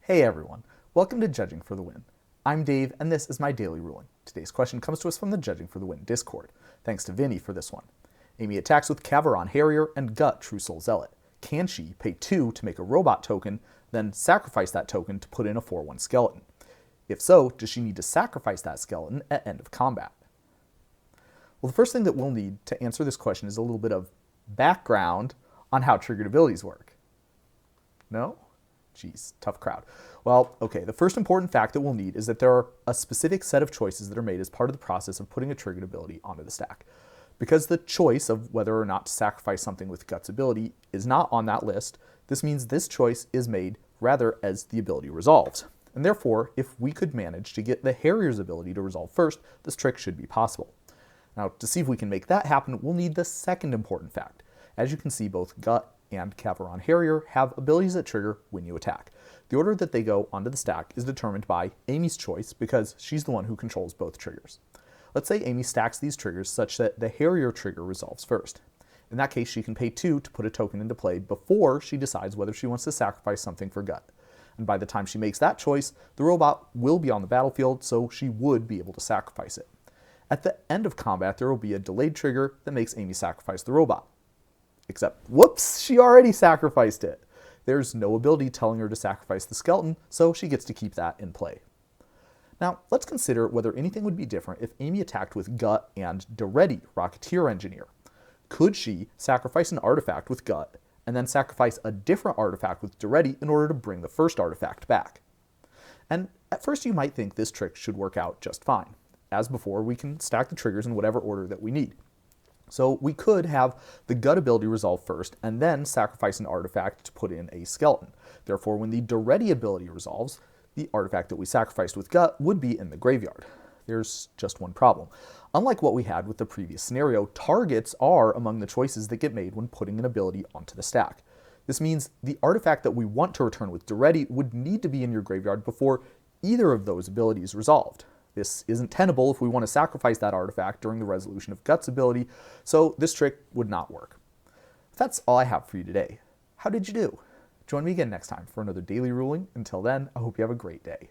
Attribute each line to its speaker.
Speaker 1: Hey everyone, welcome to Judging for the Win. I'm Dave, and this is my daily ruling. Today's question comes to us from the Judging for the Win Discord. Thanks to Vinny for this one. Amy attacks with Kavaron, Harrier, and Gut, True Soul Zealot. Can she pay 2 to make a robot token, then sacrifice that token to put in a 4-1 skeleton? If so, does she need to sacrifice that skeleton at end of combat? Well, the first thing that we'll need to answer this question is a little bit of background on how triggered abilities work. No? Geez, tough crowd. Well, okay, the first important fact that we'll need is that there are a specific set of choices that are made as part of the process of putting a triggered ability onto the stack. Because the choice of whether or not to sacrifice something with Gut's ability is not on that list, this means this choice is made rather as the ability resolves. And therefore, if we could manage to get the Harrier's ability to resolve first, this trick should be possible. Now, to see if we can make that happen, we'll need the second important fact. As you can see, both Gut and Kavaron Harrier have abilities that trigger when you attack. The order that they go onto the stack is determined by Amy's choice because she's the one who controls both triggers. Let's say Amy stacks these triggers such that the Harrier trigger resolves first. In that case, she can pay 2 to put a token into play before she decides whether she wants to sacrifice something for Gut. And by the time she makes that choice, the robot will be on the battlefield, so she would be able to sacrifice it. At the end of combat, there will be a delayed trigger that makes Amy sacrifice the robot. Except, whoops, she already sacrificed it. There's no ability telling her to sacrifice the skeleton, so she gets to keep that in play. Now, let's consider whether anything would be different if Amy attacked with Gut and Daretti, Rocketeer Engineer. Could she sacrifice an artifact with Gut, and then sacrifice a different artifact with Daretti in order to bring the first artifact back? And at first you might think this trick should work out just fine. As before, we can stack the triggers in whatever order that we need. So we could have the Gut ability resolve first, and then sacrifice an artifact to put in a skeleton. Therefore, when the Daretti ability resolves, the artifact that we sacrificed with Gut would be in the graveyard. There's just one problem. Unlike what we had with the previous scenario, targets are among the choices that get made when putting an ability onto the stack. This means the artifact that we want to return with Daretti would need to be in your graveyard before either of those abilities resolved. This isn't tenable if we want to sacrifice that artifact during the resolution of Gut's ability, so this trick would not work. That's all I have for you today. How did you do? Join me again next time for another daily ruling. Until then, I hope you have a great day.